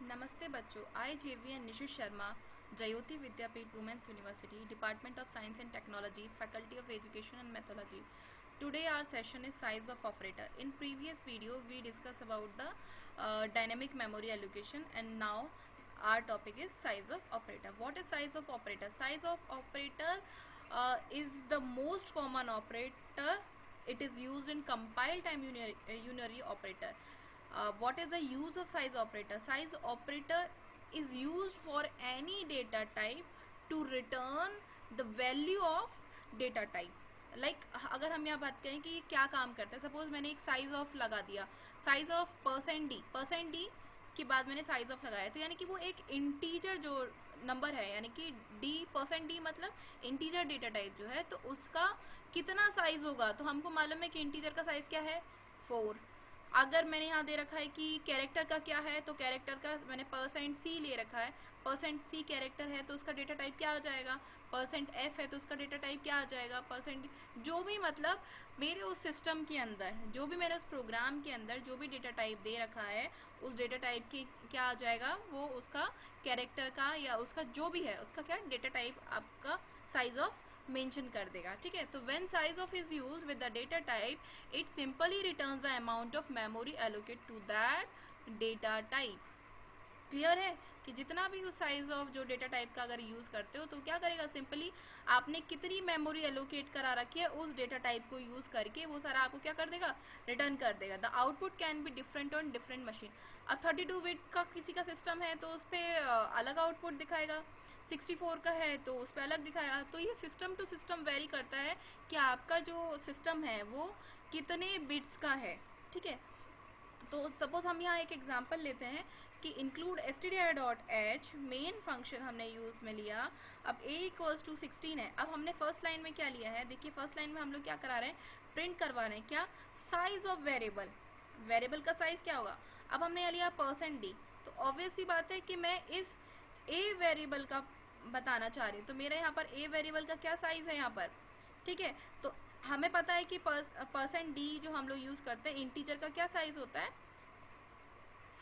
नमस्ते बच्चों, I JVN Nishu Sharma, Jyoti Vidyapeeth women's university, department of science and technology, faculty of education and methodology. Today our session is size of operator. In previous video we discussed about the dynamic memory allocation, and now our topic is size of operator. What is size of operator? Size of operator is the most common operator. It is used in compile time unary operator. What is the use of size operator? Size operator is used for any data type to return the value of data type. Like अगर हम यहाँ बात करें कि ये क्या काम करता है, सपोज मैंने एक साइज ऑफ लगा दिया, साइज ऑफ परसेंट डी के बाद मैंने साइज ऑफ लगाया, तो यानी कि वो एक इंटीजर जो नंबर है, यानी कि परसेंट डी मतलब इंटीजर डेटा टाइप जो है, तो उसका कितना साइज होगा, तो हमको मालूम है कि इंटीजर का साइज क्या है 4। अगर मैंने यहाँ दे रखा है कि कैरेक्टर का क्या है, तो कैरेक्टर का मैंने %C ले रखा है, %C कैरेक्टर है तो उसका डेटा टाइप क्या आ जाएगा, %F है तो उसका डेटा टाइप क्या आ जाएगा, जो भी मतलब मेरे उस सिस्टम के अंदर, जो भी मैंने उस प्रोग्राम के अंदर जो भी डेटा टाइप दे रखा है, उस डेटा टाइप की क्या आ जाएगा, वो उसका कैरेक्टर का या उसका जो भी है उसका क्या डेटा टाइप आपका साइज ऑफ मेंशन कर देगा। ठीक है, तो when size of is used with the data type it simply returns the amount of memory allocate to that data type. Clear है कि जितना भी उस साइज ऑफ जो डेटा टाइप का अगर यूज़ करते हो तो क्या करेगा, सिंपली आपने कितनी मेमोरी एलोकेट करा रखी है उस डेटा टाइप को यूज़ करके वो सारा आपको क्या कर देगा, रिटर्न कर देगा। The output can be different on different machine. अब 32 बिट का किसी का सिस्टम है तो उस पर अलग आउटपुट दिखाएगा, 64 का है तो उस पर अलग दिखाएगा। तो ये सिस्टम टू सिस्टम वेरी करता है कि आपका जो सिस्टम है वो कितने बिट्स का है। ठीक है, तो सपोज हम यहाँ एक एग्जांपल लेते हैं कि इंक्लूड stdio.h मेन फंक्शन हमने यूज़ में लिया। अब a = 16 है। अब हमने फर्स्ट लाइन में क्या लिया है, देखिए फर्स्ट लाइन में हम लोग क्या करा रहे हैं, प्रिंट करवा रहे हैं क्या, साइज ऑफ वेरिएबल का साइज क्या होगा। अब हमने यहाँ लिया %d, तो ऑब्वियस सी बात है कि मैं इस a वेरिएबल का बताना चाह रही हूँ, तो मेरे यहाँ पर a वेरिएबल का क्या साइज है यहाँ पर। ठीक है, तो हमें पता है कि %d जो हम लोग यूज़ करते हैं इंटीजर का क्या साइज होता है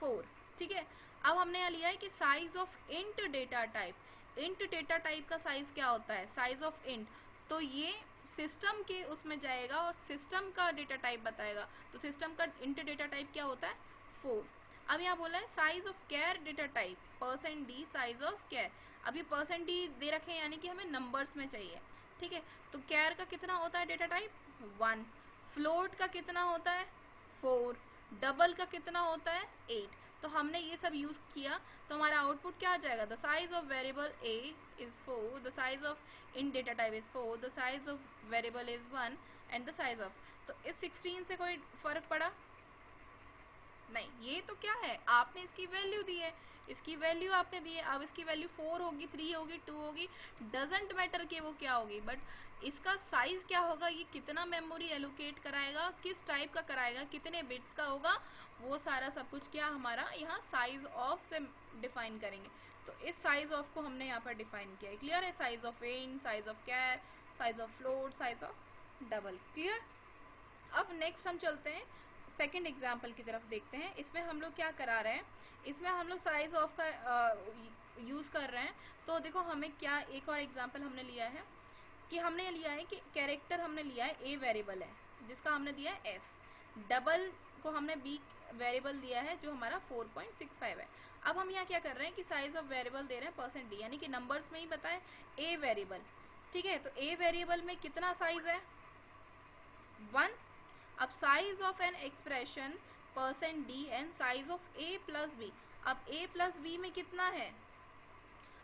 4। ठीक है, अब हमने यहाँ लिया है कि size of int data type का साइज क्या होता है, साइज ऑफ इंट, तो ये सिस्टम के उसमें जाएगा और सिस्टम का डेटा टाइप बताएगा, तो सिस्टम का इंट डेटा टाइप क्या होता है 4। अब यहाँ बोला है size of char data type %d size of char. अब ये %d दे रखे हैं यानी कि हमें नंबर्स में चाहिए। ठीक है, तो कैर का कितना होता है डेटा टाइप 1, फ्लोट का कितना होता है 4, डबल का कितना होता है 8। तो हमने ये सब यूज़ किया तो हमारा आउटपुट क्या आ जाएगा, the size of variable a is 4, the size of in data type is 4, the size of variable is 1 and the size of. तो इस 16 से कोई फ़र्क पड़ा नहीं, ये तो क्या है, आपने इसकी वैल्यू दी है, इसकी वैल्यू आपने दी है। अब इसकी वैल्यू 4 होगी, 3 होगी, 2 होगी, डजेंट मैटर कि वो क्या होगी, बट इसका साइज क्या होगा, ये कितना मेमोरी एलोकेट कराएगा, किस टाइप का कराएगा, कितने बिट्स का होगा, वो सारा सब कुछ क्या हमारा यहाँ साइज ऑफ से डिफाइन करेंगे। तो इस साइज ऑफ को हमने यहाँ पर डिफाइन किया है। क्लियर है, size of int, size of char, size of float, size of double. Clear. अब नेक्स्ट हम चलते हैं सेकेंड एग्जाम्पल की तरफ, देखते हैं इसमें हम लोग क्या करा रहे हैं। इसमें हम लोग साइज ऑफ का यूज़ कर रहे हैं। तो देखो हमें क्या, एक और एग्जाम्पल हमने लिया है कि हमने लिया है कि कैरेक्टर हमने लिया है a वेरिएबल है जिसका हमने दिया है s, डबल को हमने b वेरिएबल दिया है जो हमारा 4.65 है। अब हम यहाँ क्या कर रहे हैं कि साइज ऑफ वेरिएबल दे रहे हैं %d, यानी कि नंबर्स में ही बताएं a वेरिएबल। ठीक है, तो a वेरिएबल में कितना साइज है 1। अब size of an expression %d and size of a plus b, अब a प्लस b में कितना है,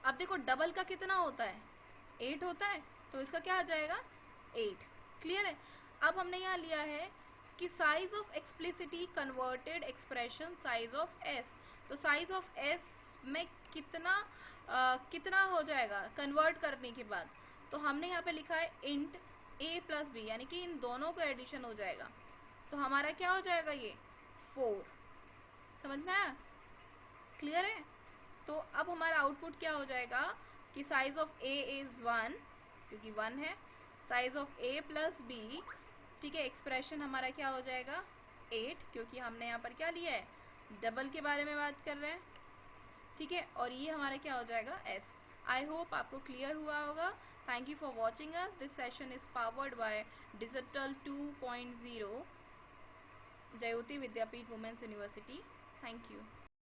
अब देखो डबल का कितना होता है 8 होता है, तो इसका क्या आ जाएगा 8। क्लियर है। अब हमने यहाँ लिया है कि size of explicitly converted expression size of s, तो साइज ऑफ s में कितना हो जाएगा कन्वर्ट करने के बाद, तो हमने यहाँ पे लिखा है इंट a प्लस बी, यानी कि इन दोनों को एडिशन हो जाएगा, तो हमारा क्या हो जाएगा ये 4। समझ में आया। क्लियर है। तो अब हमारा आउटपुट क्या हो जाएगा कि साइज ऑफ a इज़ 1 क्योंकि 1 है, size of a plus B, ठीक है, एक्सप्रेशन हमारा क्या हो जाएगा 8 क्योंकि हमने यहाँ पर क्या लिया है डबल के बारे में बात कर रहे हैं। ठीक है, और ये हमारा क्या हो जाएगा S। आई होप आपको क्लियर हुआ होगा। Thank you for watching us. This session is powered by digital 2.0 Jyoti Vidyapeeth women's university. Thank you.